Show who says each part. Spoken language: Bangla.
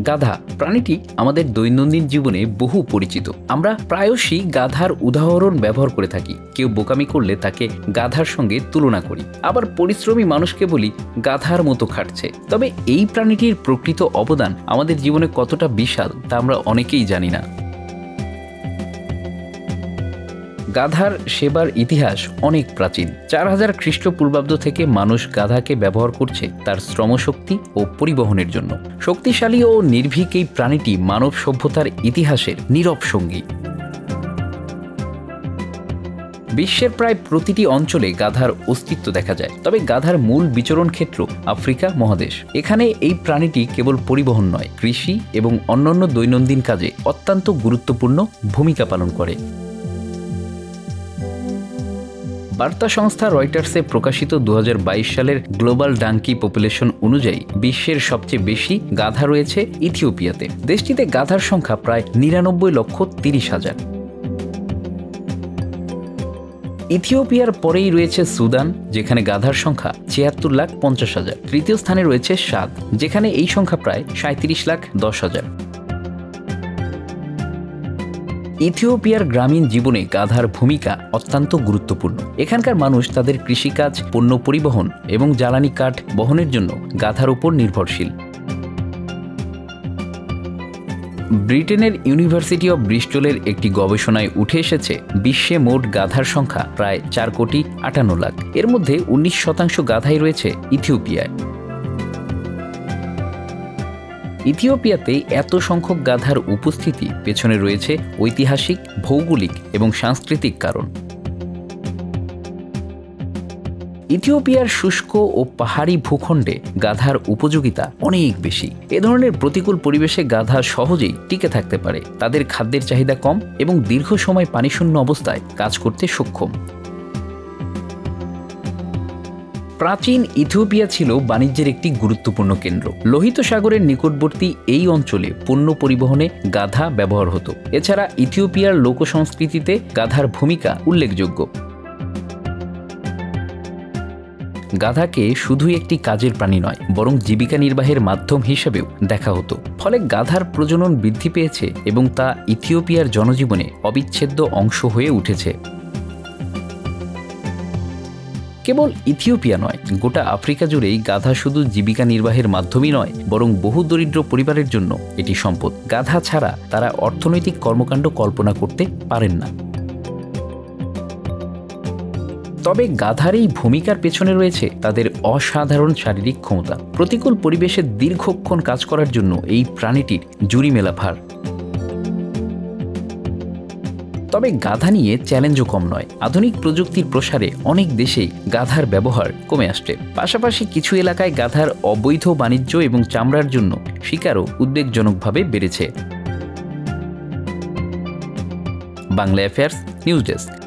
Speaker 1: গাধা প্রাণীটি আমাদের দৈনন্দিন জীবনে বহু পরিচিত। আমরা প্রায়শই গাধার উদাহরণ ব্যবহার করে থাকি। কেউ বোকামি করলে তাকে গাধার সঙ্গে তুলনা করি, আবার পরিশ্রমী মানুষকে বলি গাধার মতো খাটছে। তবে এই প্রাণীটির প্রকৃত অবদান আমাদের জীবনে কতটা বিশাল তা আমরা অনেকেই জানি না। গাধার সেবার ইতিহাস অনেক প্রাচীন। 4000 খ্রিস্টপূর্বাব্দ থেকে মানুষ গাধাকে ব্যবহার করছে তার শ্রমশক্তি ও পরিবহনের জন্য। শক্তিশালী ও নির্ভীক এই প্রাণীটি মানব সভ্যতার ইতিহাসের নীরব সঙ্গী। বিশ্বের প্রায় প্রতিটি অঞ্চলে গাধার অস্তিত্ব দেখা যায়, তবে গাধার মূল বিচরণ ক্ষেত্র আফ্রিকা মহাদেশ। এখানে এই প্রাণীটি কেবল পরিবহন নয়, কৃষি এবং অন্যান্য দৈনন্দিন কাজে অত্যন্ত গুরুত্বপূর্ণ ভূমিকা পালন করে। বার্তা সংস্থা রয়টার্সে প্রকাশিত 2022 সালের গ্লোবাল ডাঙ্কি পপুলেশন অনুযায়ী বিশ্বের সবচেয়ে বেশি গাধা রয়েছে ইথিওপিয়াতে। দেশটিতে গাধার সংখ্যা প্রায় 99,30,000। ইথিওপিয়ার পরেই রয়েছে সুদান, যেখানে গাধার সংখ্যা 76,50,000। তৃতীয় স্থানে রয়েছে সাদ, যেখানে এই সংখ্যা প্রায় 37,10,000। ইথিওপিয়ার গ্রামীণ জীবনে গাধার ভূমিকা অত্যন্ত গুরুত্বপূর্ণ। এখানকার মানুষ তাদের কৃষিকাজ, পণ্য পরিবহন এবং জ্বালানি কাঠ বহনের জন্য গাধার উপর নির্ভরশীল। ব্রিটেনের ইউনিভার্সিটি অব ব্রিস্টলের একটি গবেষণায় উঠে এসেছে বিশ্বে মোট গাধার সংখ্যা প্রায় 4,58,00,000। এর মধ্যে 19% গাধাই রয়েছে ইথিওপিয়ায়। ইথিওপিয়াতে এত সংখ্যক গাধার উপস্থিতি পেছনে রয়েছে ঐতিহাসিক, ভৌগোলিক এবং সাংস্কৃতিক কারণ। ইথিওপিয়ার শুষ্ক ও পাহাড়ি ভূখণ্ডে গাধার উপযোগিতা অনেক বেশি। এ ধরনের প্রতিকূল পরিবেশে গাধা সহজেই টিকে থাকতে পারে। তাদের খাদ্যের চাহিদা কম এবং দীর্ঘ সময় পানিশূন্য অবস্থায় কাজ করতে সক্ষম। প্রাচীন ইথিওপিয়া ছিল বাণিজ্যের একটি গুরুত্বপূর্ণ কেন্দ্র। লোহিত সাগরের নিকটবর্তী এই অঞ্চলে পণ্য পরিবহনে গাধা ব্যবহার হতো। এছাড়া ইথিওপিয়ার লোকসংস্কৃতিতে গাধার ভূমিকা উল্লেখযোগ্য। গাধাকে শুধুই একটি কাজের প্রাণী নয়, বরং জীবিকা নির্বাহের মাধ্যম হিসেবেও দেখা হতো। ফলে গাধার প্রজনন বৃদ্ধি পেয়েছে এবং তা ইথিওপিয়ার জনজীবনে অবিচ্ছেদ্য অংশ হয়ে উঠেছে। কেবল ইথিওপিয়া নয়, গোটা আফ্রিকা জুড়েই গাধা শুধু জীবিকা নির্বাহের মাধ্যমই নয়, বরং বহু দরিদ্র পরিবারের জন্য এটি সম্পদ। গাধা ছাড়া তারা অর্থনৈতিক কর্মকাণ্ড কল্পনা করতে পারেন না। তবে গাধার এই ভূমিকার পেছনে রয়েছে তাদের অসাধারণ শারীরিক ক্ষমতা। প্রতিকূল পরিবেশে দীর্ঘক্ষণ কাজ করার জন্য এই প্রাণীটির জুড়ি মেলা ভার। তবে গাধা নিয়ে চ্যালেঞ্জও কম নয়। আধুনিক প্রযুক্তির প্রসারে অনেক দেশেই গাধার ব্যবহার কমে আসছে। পাশাপাশি কিছু এলাকায় গাধার অবৈধ বাণিজ্য এবং চামড়ার জন্য শিকারও উদ্বেগজনকভাবে বেড়েছে। Bangla affairs news desk.